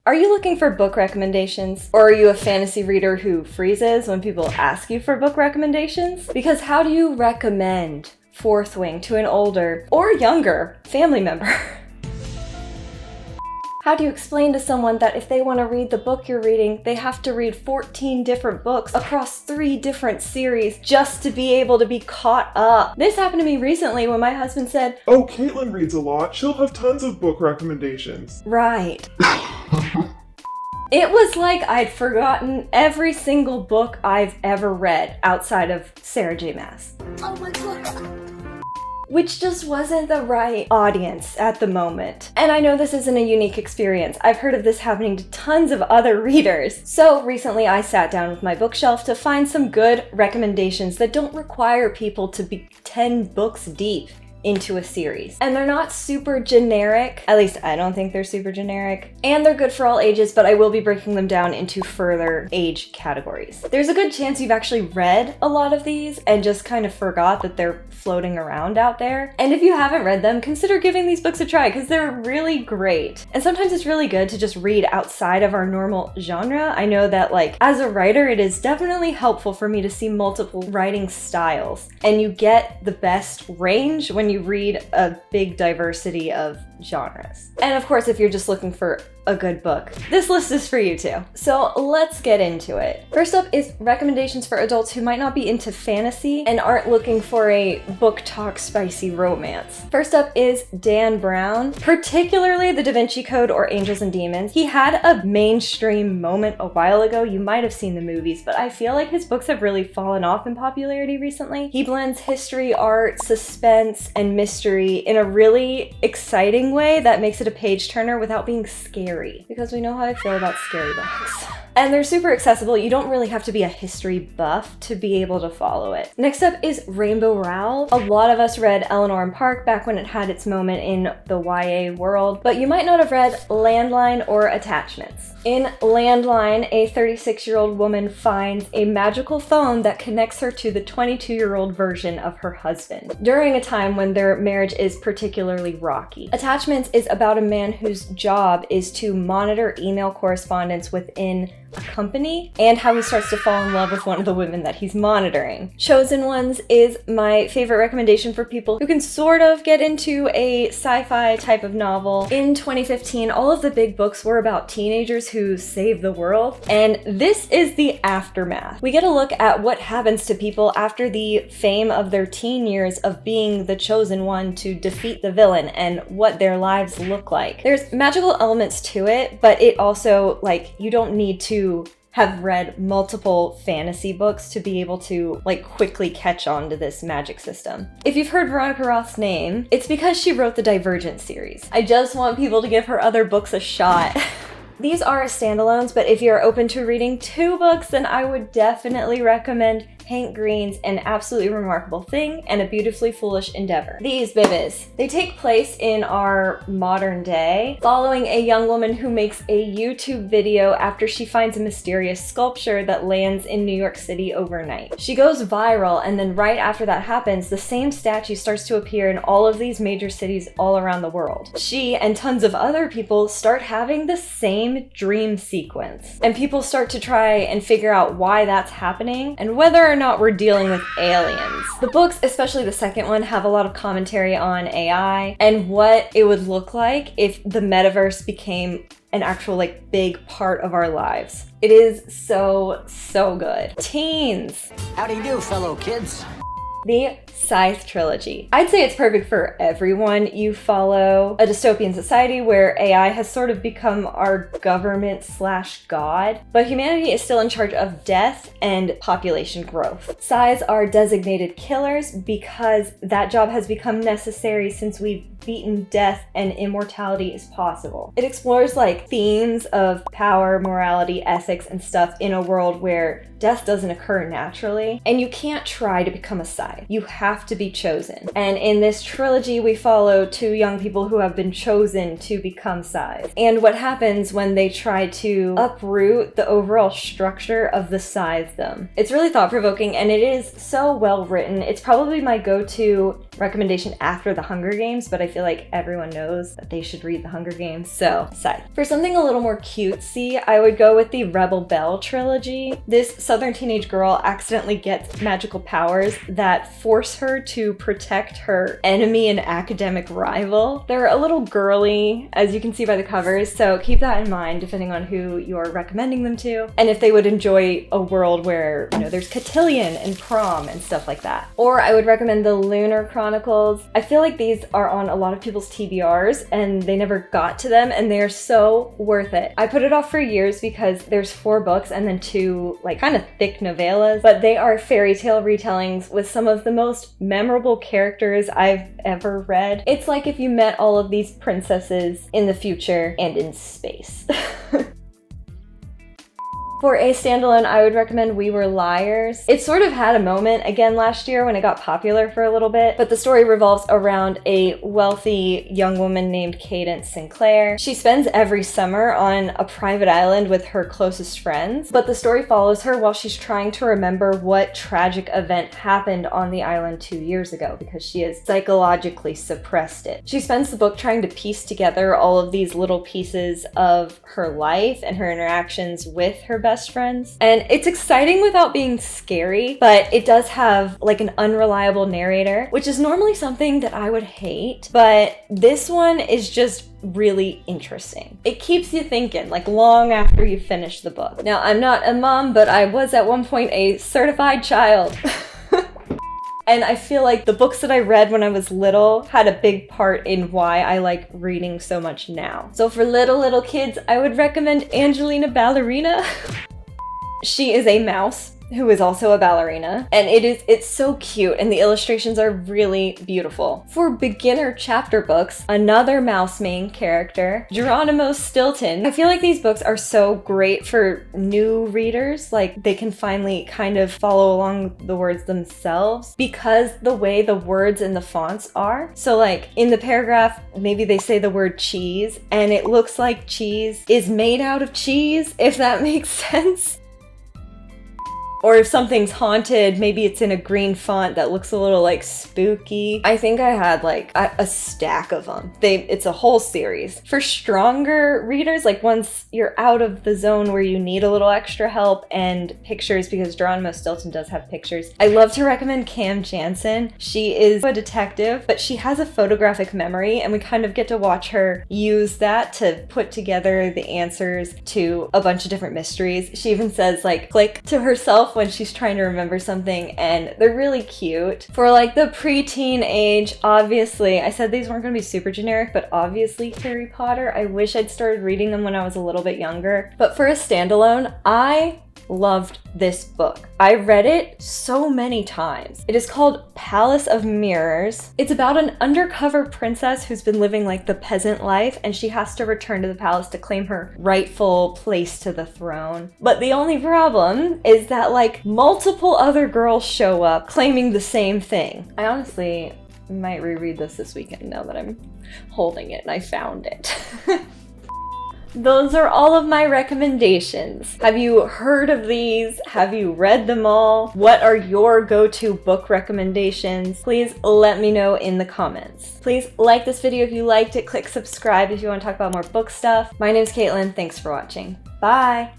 Are you looking for book recommendations? Or are you a fantasy reader who freezes when people ask you for book recommendations? Because how do you recommend Fourth Wing to an older or younger family member? How do you explain to someone that if they want to read the book you're reading, they have to read 14 different books across 3 different series just to be able to be caught up? This happened to me recently when my husband said, "Oh, Caitlin reads a lot. She'll have tons of book recommendations." Right. It was like I'd forgotten every single book I've ever read outside of Sarah J. Maas. Oh my god. Which just wasn't the right audience at the moment. And I know this isn't a unique experience. I've heard of this happening to tons of other readers. So recently I sat down with my bookshelf to find some good recommendations that don't require people to be 10 books deep into a series. And they're not super generic, at least I don't think they're super generic, and they're good for all ages, but I will be breaking them down into further age categories. There's a good chance you've actually read a lot of these and just kind of forgot that they're floating around out there. And if you haven't read them, consider giving these books a try because they're really great. And sometimes it's really good to just read outside of our normal genre. I know that as a writer, it is definitely helpful for me to see multiple writing styles, and you get the best range when you read a big diversity of genres. And of course, if you're just looking for a good book, this list is for you too. So let's get into it. First up is recommendations for adults who might not be into fantasy and aren't looking for a book talk spicy romance. First up is Dan Brown, particularly the Da Vinci Code or Angels and Demons. He had a mainstream moment a while ago. You might have seen the movies, but I feel like his books have really fallen off in popularity recently. He blends history, art, suspense, and mystery in a really exciting way that makes it a page turner without being scary, because we know how I feel about scary books. And they're super accessible. You don't really have to be a history buff to be able to follow it. Next up is Rainbow Rowell. A lot of us read Eleanor and Park back when it had its moment in the YA world, but you might not have read Landline or Attachments. In Landline, a 36-year-old woman finds a magical phone that connects her to the 22-year-old version of her husband during a time when their marriage is particularly rocky. Attachments is about a man whose job is to monitor email correspondence within a company and how he starts to fall in love with one of the women that he's monitoring. Chosen Ones is my favorite recommendation for people who can sort of get into a sci-fi type of novel. In 2015, all of the big books were about teenagers who save the world, and this is the aftermath. We get a look at what happens to people after the fame of their teen years of being the chosen one to defeat the villain and what their lives look like. There's magical elements to it, but it also, you don't need to have read multiple fantasy books to be able to quickly catch on to this magic system. If you've heard Veronica Roth's name, it's because she wrote the Divergent series. I just want people to give her other books a shot. These are standalones, but if you're open to reading 2 books, then I would definitely recommend Hank Green's An Absolutely Remarkable Thing and A Beautifully Foolish Endeavor. These babies, they take place in our modern day, following a young woman who makes a YouTube video after she finds a mysterious sculpture that lands in New York City overnight. She goes viral, and then right after that happens, the same statue starts to appear in all of these major cities all around the world. She and tons of other people start having the same dream sequence, and people start to try and figure out why that's happening and whether or not we're dealing with aliens. The books, especially the second one, have a lot of commentary on AI and what it would look like if the metaverse became an actual big part of our lives. It is so good. Teens, How do you do, fellow kids? the Scythe trilogy. I'd say it's perfect for everyone. You follow a dystopian society where AI has sort of become our government/god, but humanity is still in charge of death and population growth. Scythes are designated killers because that job has become necessary since we've beaten death and immortality is possible. It explores themes of power, morality, ethics, and stuff in a world where death doesn't occur naturally, and you can't try to become a Scythe. You have to be chosen. And in this trilogy, we follow 2 young people who have been chosen to become Scythes, and what happens when they try to uproot the overall structure of the Scythedom. It's really thought-provoking, and it is so well written. It's probably my go-to recommendation after The Hunger Games, but I feel like everyone knows that they should read The Hunger Games, so Scythe. For something a little more cutesy, I would go with the Rebel Belle trilogy. This southern teenage girl accidentally gets magical powers that force her to protect her enemy and academic rival. They're a little girly, as you can see by the covers, so keep that in mind depending on who you're recommending them to, and if they would enjoy a world where, you know, there's cotillion and prom and stuff like that. Or I would recommend the Lunar Chronicles. I feel like these are on a lot of people's TBRs and they never got to them, and they're so worth it. I put it off for years because there's 4 books and then 2 like kind of thick novellas, but they are fairy tale retellings with some of the most memorable characters I've ever read. It's like if you met all of these princesses in the future and in space. For a standalone, I would recommend We Were Liars. It sort of had a moment again last year when it got popular for a little bit, but the story revolves around a wealthy young woman named Cadence Sinclair. She spends every summer on a private island with her closest friends, but the story follows her while she's trying to remember what tragic event happened on the island 2 years ago because she has psychologically suppressed it. She spends the book trying to piece together all of these little pieces of her life and her interactions with her best friends. And it's exciting without being scary, but it does have like an unreliable narrator, which is normally something that I would hate, but this one is just really interesting. It keeps you thinking, like long after you finish the book. Now, I'm not a mom, but I was at one point a certified child. And I feel like the books that I read when I was little had a big part in why I like reading so much now. So for little kids, I would recommend Angelina Ballerina. She is a mouse who is also a ballerina, and it's so cute and the illustrations are really beautiful. For beginner chapter books, another mouse main character, Geronimo Stilton. I feel like these books are so great for new readers, like they can finally kind of follow along the words themselves because the way the words and the fonts are. So like in the paragraph, maybe they say the word cheese and it looks like cheese is made out of cheese, if that makes sense. Or if something's haunted, maybe it's in a green font that looks a little like spooky. I think I had like a stack of them. It's a whole series. For stronger readers, like once you're out of the zone where you need a little extra help and pictures, because Geronimo Stilton does have pictures, I love to recommend Cam Jansen. She is a detective, but she has a photographic memory, and we kind of get to watch her use that to put together the answers to a bunch of different mysteries. She even says like, click to herself when she's trying to remember something, and they're really cute. For like the preteen age, obviously, I said these weren't going to be super generic, but obviously Harry Potter. I wish I'd started reading them when I was a little bit younger. But for a standalone, I loved this book. I read it so many times. It is called Palace of Mirrors. It's about an undercover princess who's been living like the peasant life, and she has to return to the palace to claim her rightful place to the throne. But the only problem is that like multiple other girls show up claiming the same thing. I honestly might reread this weekend now that I'm holding it and I found it. Those are all of my recommendations. Have you heard of these? Have you read them all? What are your go-to book recommendations? Please let me know in the comments. Please like this video if you liked it. Click subscribe if you want to talk about more book stuff. My name's Caitlin. Thanks for watching. Bye!